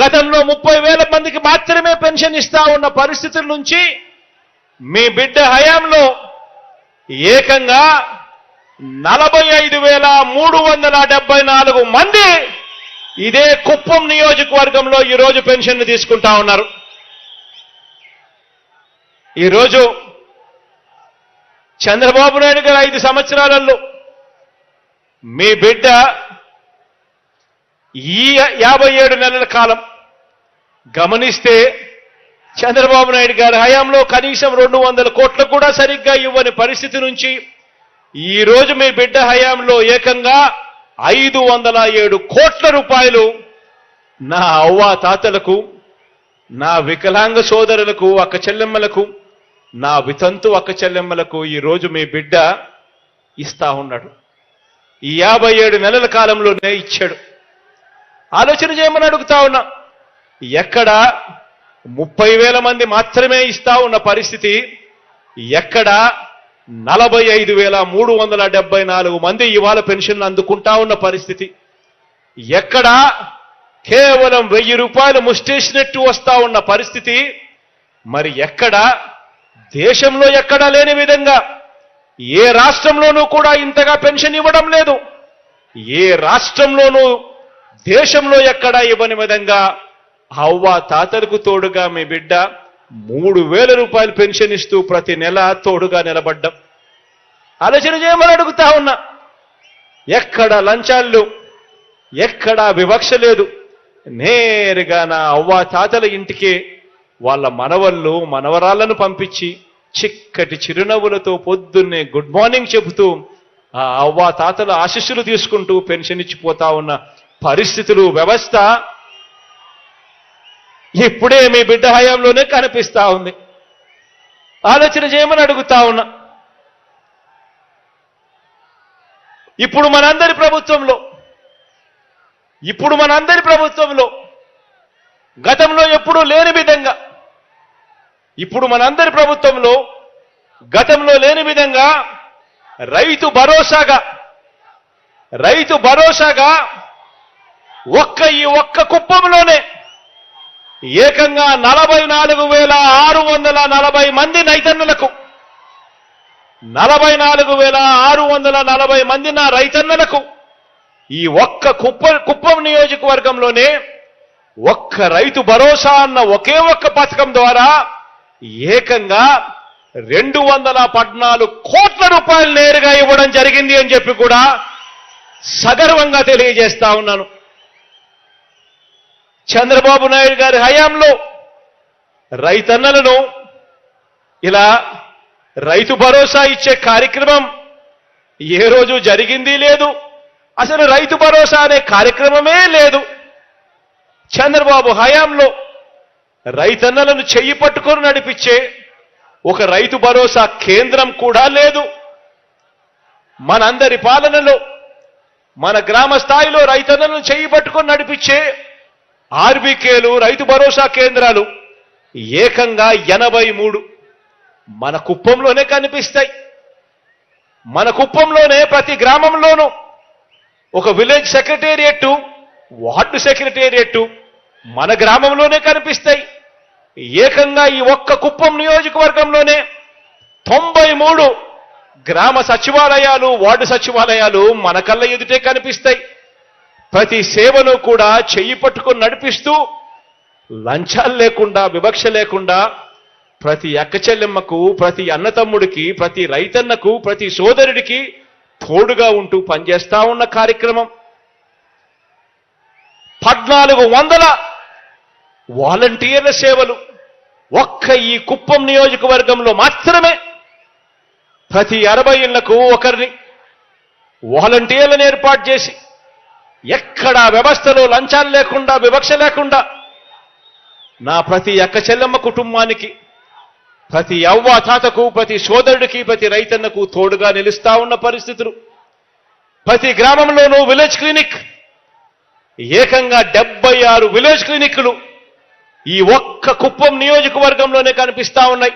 గతంలో 30,000 మందికి మాత్రమే పెన్షన్ ఇస్తా ఉన్న పరిస్థితుల నుంచి మీ బిడ్డ హయాంలో ఏకంగా 45,374 మంది ఇదే కుప్పం నియోజకవర్గంలో ఈరోజు పెన్షన్ తీసుకుంటా ఉన్నారు. ఈరోజు చంద్రబాబు నాయుడు గారు 5 సంవత్సరాలలో మీ బిడ్డ ఈ 57 నెలల కాలం గమనిస్తే చంద్రబాబు నాయుడు గారి హయాంలో కనీసం 200 కోట్లు కూడా సరిగ్గా ఇవ్వని పరిస్థితి నుంచి ఈరోజు మీ బిడ్డ హయాంలో ఏకంగా 507 కోట్ల రూపాయలు నా అవ్వా తాతలకు, నా వికలాంగ సోదరులకు, అక్క చెల్లెమ్మలకు, నా వితంతు అక్క చెల్లెమ్మలకు ఈరోజు మీ బిడ్డ ఇస్తా ఉన్నాడు. ఈ 57 నెలల కాలంలోనే ఇచ్చాడు. ఆలోచన చేయమని అడుగుతా ఉన్నా. ఎక్కడ 30,000 మంది మాత్రమే ఇస్తా ఉన్న పరిస్థితి, ఎక్కడ 45,374 మంది ఇవాళ పెన్షన్లు అందుకుంటా ఉన్న పరిస్థితి, ఎక్కడ కేవలం 1,000 రూపాయలు ముష్టేసినట్టు వస్తా ఉన్న పరిస్థితి, మరి ఎక్కడ దేశంలో ఎక్కడా లేని విధంగా ఏ రాష్ట్రంలోనూ కూడా ఇంతగా పెన్షన్ ఇవ్వడం లేదు. ఏ రాష్ట్రంలోనూ దేశంలో ఎక్కడా ఇవ్వని విధంగా అవ్వ తాతలకు తోడుగా మీ బిడ్డ 3,000 రూపాయలు పెన్షన్ ఇస్తూ ప్రతి నెల తోడుగా నిలబడ్డం. ఆలోచన చేయమని అడుగుతా ఉన్నా. ఎక్కడ లంచాలు, ఎక్కడ వివక్ష లేదు. నేరుగా నా అవ్వ తాతల ఇంటికి వాళ్ళ మనవళ్ళు మనవరాళ్లను పంపించి చిక్కటి చిరునవ్వులతో పొద్దున్నే గుడ్ మార్నింగ్ చెబుతూ ఆ అవ్వ తాతల ఆశీస్సులు తీసుకుంటూ పెన్షన్ ఇచ్చిపోతా ఉన్న పరిస్థితులు, వ్యవస్థ ఇప్పుడే మీ బిడ్డ హయాంలోనే కనిపిస్తా ఉంది. ఆలోచన చేయమని అడుగుతా ఉన్నా. ఇప్పుడు మనందరి ప్రభుత్వంలో గతంలో ఎప్పుడూ లేని విధంగా, ఇప్పుడు మనందరి ప్రభుత్వంలో గతంలో లేని విధంగా రైతు భరోసాగా ఈ ఒక్క కుప్పంలోనే ఏకంగా 44,640 మంది రైతన్నలకు, 44,640 మంది నా రైతన్నలకు ఈ ఒక్క కుప్పం నియోజకవర్గంలోనే ఒక్క రైతు భరోసా అన్న ఒకే ఒక్క పథకం ద్వారా ఏకంగా 214 కోట్ల రూపాయలు నేరుగా ఇవ్వడం జరిగింది అని చెప్పి కూడా సగర్వంగా తెలియజేస్తా ఉన్నాను. చంద్రబాబు నాయుడు గారి హయాంలో రైతన్నలను ఇలా రైతు భరోసా ఇచ్చే కార్యక్రమం ఏ రోజు జరిగింది లేదు. అసలు రైతు భరోసా అనే కార్యక్రమమే లేదు. చంద్రబాబు హయాంలో రైతన్నలను చెయ్యి పట్టుకొని నడిపించే ఒక రైతు భరోసా కేంద్రం కూడా లేదు. మనందరి పాలనలో మన గ్రామ స్థాయిలో రైతన్నలను చెయ్యి పట్టుకొని నడిపించే ఆర్బీకేలు, రైతు భరోసా కేంద్రాలు ఏకంగా 83 మన కుప్పంలోనే కనిపిస్తాయి. మన కుప్పంలోనే ప్రతి గ్రామంలోనూ ఒక విలేజ్ సెక్రటేరియట్, వార్డు సెక్రటేరియట్ మన గ్రామంలోనే కనిపిస్తాయి. ఏకంగా ఈ ఒక్క కుప్పం నియోజకవర్గంలోనే 93 గ్రామ సచివాలయాలు, వార్డు సచివాలయాలు మన కళ్ళ ఎదుటే కనిపిస్తాయి. ప్రతి సేవను కూడా చెయ్యి పట్టుకొని నడిపిస్తూ లంచాలు లేకుండా, వివక్ష లేకుండా ప్రతి అక్క చెల్లెమ్మకు, ప్రతి అన్నతమ్ముడికి, ప్రతి రైతన్నకు, ప్రతి సోదరుడికి తోడుగా ఉంటూ పనిచేస్తా ఉన్న కార్యక్రమం. 1400 వాలంటీర్ల సేవలు ఒక్క ఈ కుప్పం నియోజకవర్గంలో మాత్రమే. ప్రతి 60 ఇళ్లకు ఒకరిని వాలంటీర్లను ఏర్పాటు చేసి ఎక్కడా వ్యవస్థలో లంచాలు లేకుండా, వివక్ష లేకుండా నా ప్రతి అక్క చెల్లెమ్మ కుటుంబానికి, ప్రతి అవ్వ తాతకు, ప్రతి సోదరుడికి, ప్రతి రైతన్నకు తోడుగా నిలుస్తా ఉన్న పరిస్థితులు. ప్రతి గ్రామంలోనూ విలేజ్ క్లినిక్, ఏకంగా 76 విలేజ్ క్లినిక్లు ఈ ఒక్క కుప్పం నియోజకవర్గంలోనే కనిపిస్తా ఉన్నాయి.